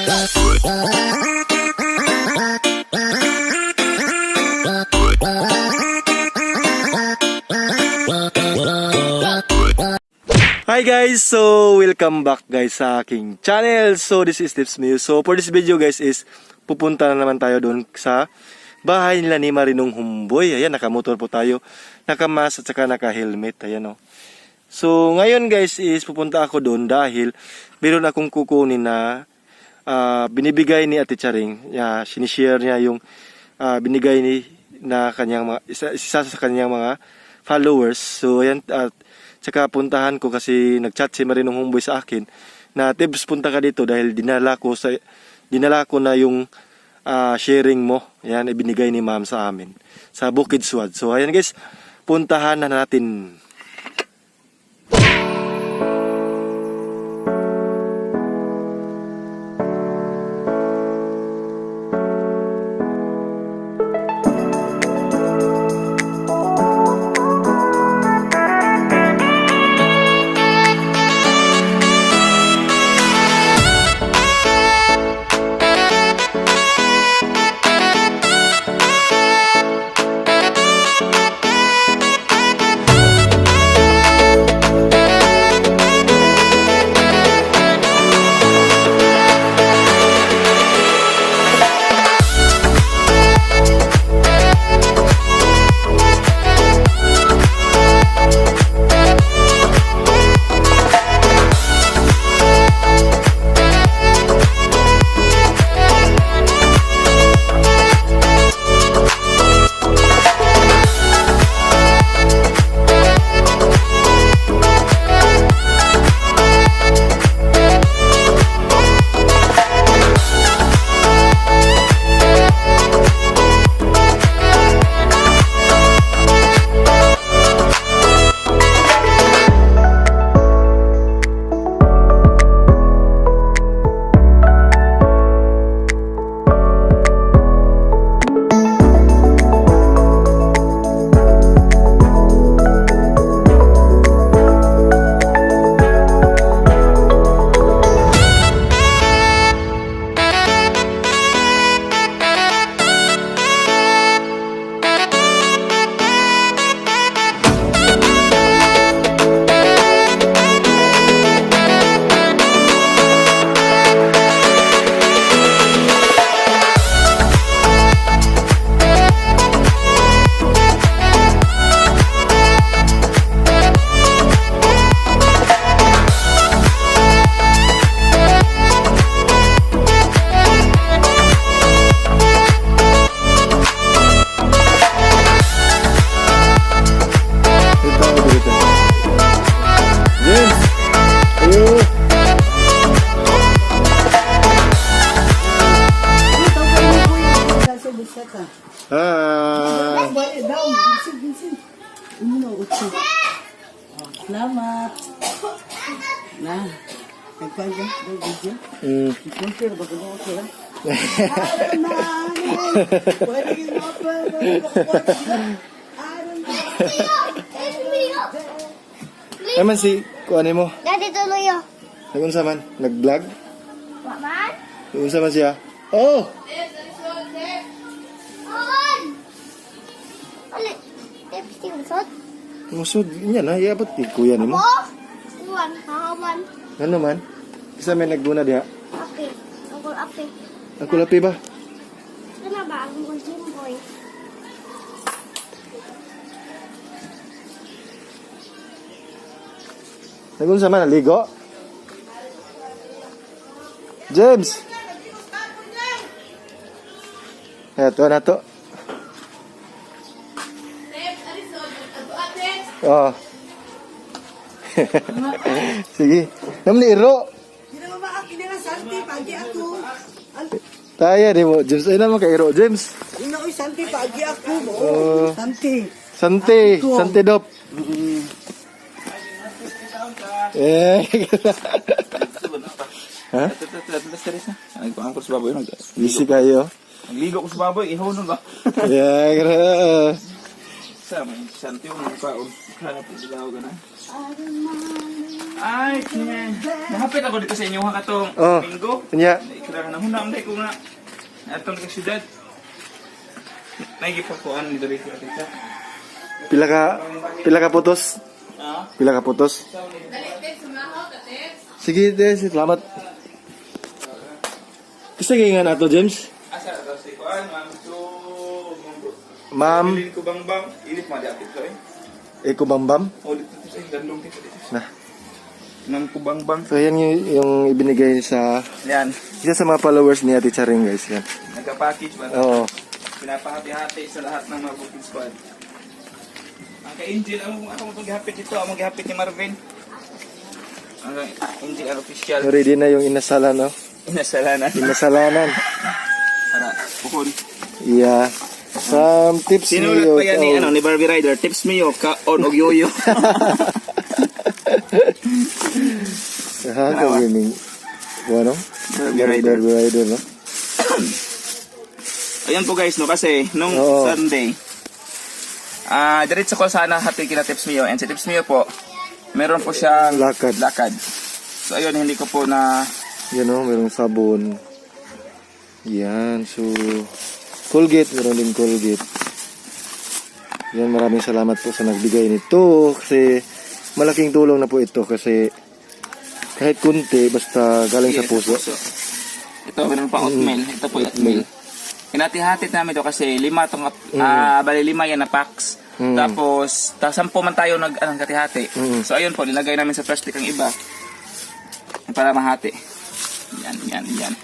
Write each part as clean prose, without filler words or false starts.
Hi guys, so welcome back guys sa aking channel. So this is Tips Mew. So for this video guys is pupunta na naman tayo doon sa bahay nila ni Marinong Humboy. Ayan, nakamotor po tayo, nakamask at saka naka-helmet. Ayan o. So ngayon guys is pupunta ako doon dahil meron akong kukunin na binibigay ni Ate Charing. Sinishare niya yung binigay na kanyang isa sa kanyang mga followers. So ayan, tsaka puntahan ko kasi nagchat si Marinong Humboy sa akin na tips, punta ka dito dahil dinala ko na yung sharing mo. Ayan, ibinigay ni ma'am sa amin sa Bukidsuad. So ayan guys, puntahan na natin. Selamat. Nah, nagpagyan ng video. Sponsor ba ko ako ha? Naman si kuan mo. Dati tuloy yo. Nagunsa man nag-vlog? Wa man? Nagunsa man siya? Oh. On. Ali. Tips tingsot. Musod niya na iabot ti kuya nimo. Oh. Iwan, hahaman. Ano man? Isa may nagduna diha. Ape. Ako ape. Ako lapi ba? Ano ba ang Muslim boy? Nagunsa man naligo? James. Eto na to. Oh. Sige. Namni iro. Hindi naman maakin na santi pagi ako. Taya di mo James. Ay naman kay iro James. Ina oy santi pagi ako mo. Santi. Santi. Santi dop. Ha? Ay, ko angkor sa baboy. Busy kayo. Nagligo ko sa baboy, ihon nun ba? Yeah, Sa may santiyo ng kaon. Kaya po sila ako na. Ay, kaya. Nahapit ako dito sa inyo ha katong Oh. Minggo. Kanya, Kailangan na hunam dahil ko nga. Atong ka syudad. Nagipakuan dito rin kita tita. pila ka putos? Ah? Pila ka putos? Sige, Des, salamat. Kasi nga nato, James. Asa daw si Kuan, ma'am. So, Ma'am, Bilin ko bang ilit mo di apit ko eh. Eko Bambam. O dito sa dandong dito dito. Na. Nang kubang. So, yan yung ibinigay sa Yan. isa sa mga followers ni Ate Charing, guys. Yan. Nagka-package ba? Oo. Pinapahati-hati sa lahat ng mga booking squad. Ang ka-Angel, ako mag-hapit ito. Ako mag-hapit ni Marvin. Ang Angel ang official. So, ready na yung inasalan, no? Inasalanan. Inasalanan. Para, bukod. Yeah. Some tips Sinulat niyo, pa yan ni, oh. ni Barbie Rider. Tips me yo, kaon og yoyo. Kagawin ano? Barbie Rider. Barbie Rider, no? Ayan po guys, no, kasi nung Oo. Sunday, diretso ko sana hati kina Tips Mio. And si Tips Mio po, meron po siyang Lakad. So ayun, hindi ko po na, Yan, no? Merong sabon. Yan. So, Colgate. Meron din Colgate. Yan, maraming salamat po sa nagbigay nito. Kasi, malaking tulong na po ito. Kasi, kahit kunti, basta galing sa puso. Ito, meron pa oatmeal. Ito po yung oatmeal. Hinati-hati namin ito kasi 5 itong, bali 5 yan na packs. Tapos, 10 man tayo nag-hati-hati. So ayun po, nilagay namin sa plastic ang iba. Para mahati. Yan.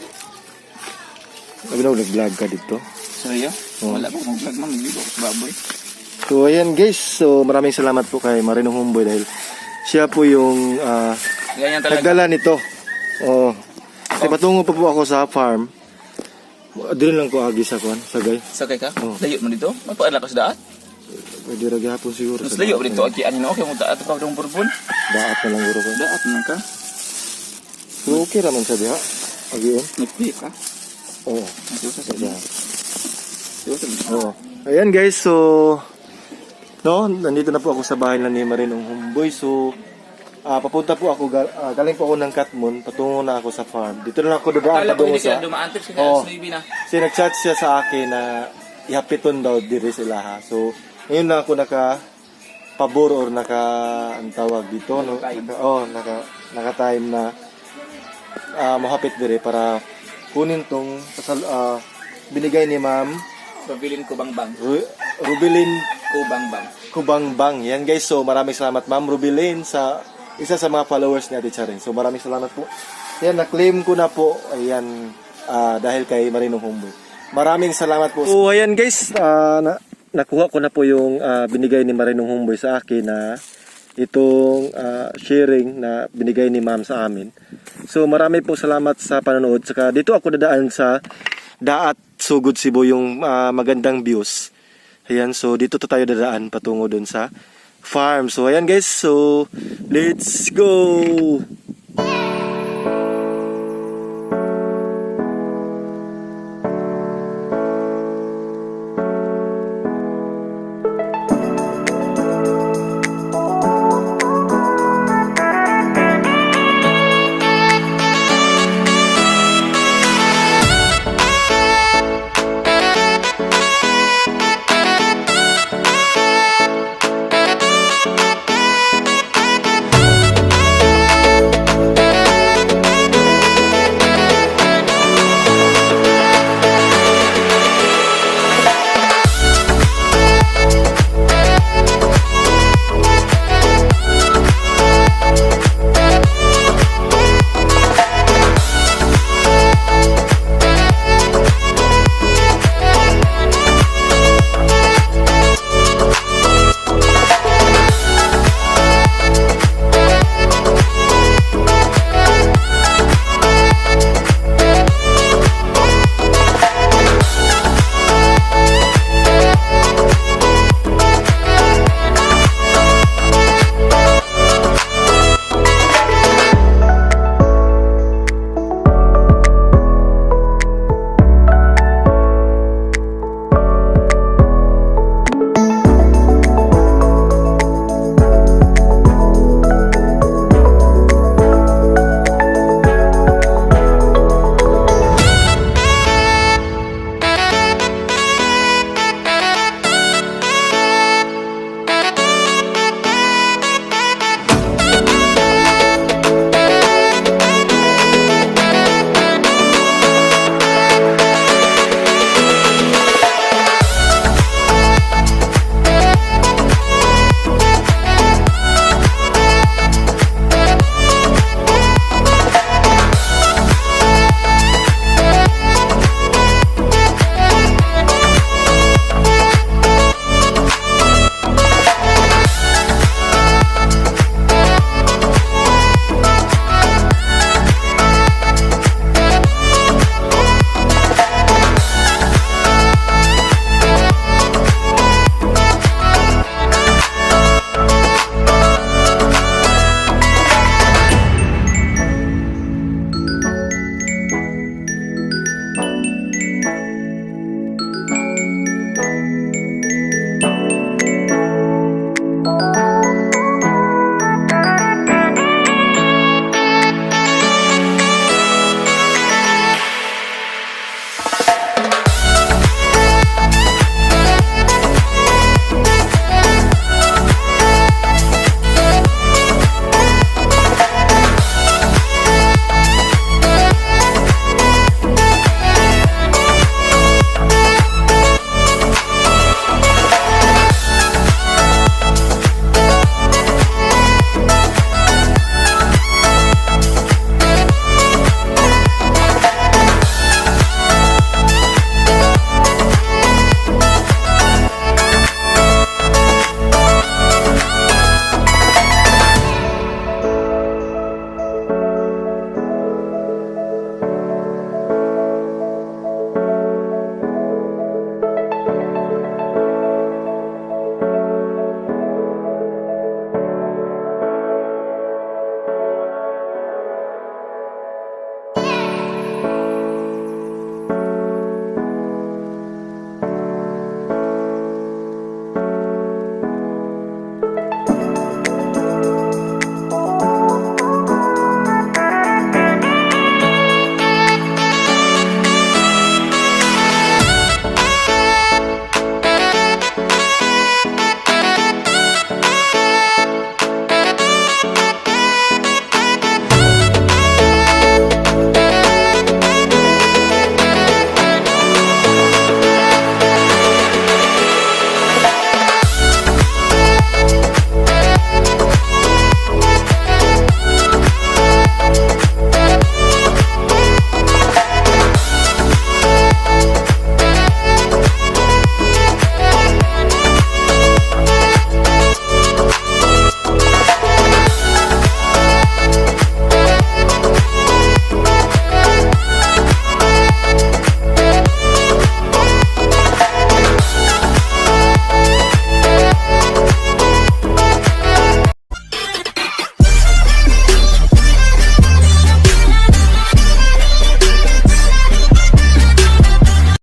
Nag-vlog ka dito. Sorry, wala po kong vlog, ma'am. Hindi ko sa baboy. So, ayan guys. So, maraming salamat po kay Marinong Homeboy dahil siya po yung Ganyan talaga. nagdala nito. Oh. Kasi patungo pa po ako sa farm. Doon lang ko agi sa kwan, sagay. Sakay ka? Oo. Layo mo dito? Magpaan ka sa daat? Pwede ra gihapon siguro. Mas sa layo daat dito. na- Okay, ano okay mo daat ka ng burbon? Daat na lang guro ko. Daat na ka? So, okay raman sa diha. Agi yun. Nagpili ka? Oo. Nagsusa sa Diha. Nagsusa. Oo. Ayan guys, so nandito na po ako sa bahay na ni Marinong Homeboy. So, papunta po ako, galing po ako ng Katmon, patungo na ako sa farm. Dito na ako dadaan Akala ko patungo hindi ka sa... dumaan tips ka Oo. sa Nuibi na. Kasi nag-chat siya sa akin na ihapiton daw diri sila ha. So, ngayon na ako naka-pabor or ang tawag dito, no? Naka-time na mahapit diri para kunin tong binigay ni Ma'am Pabilin ko bang. Rubilin Kubangbang. Kubangbang. Yan guys, so maraming salamat Ma'am Rubilin sa isa sa mga followers ni Ate Charing. So maraming salamat po. Yan, na-claim ko na po. Ayan, dahil kay Marinong Homeboy. Maraming salamat po. So ayan guys, nakuha ko na po yung binigay ni Marinong Homeboy sa akin na itong sharing na binigay ni Ma'am sa amin. So marami po salamat sa panonood. Saka dito ako dadaan sa Daat Sugod Cebu, yung magandang views. Ayan, so dito tayo dadaan patungo dun sa farm. So ayan guys, so let's go!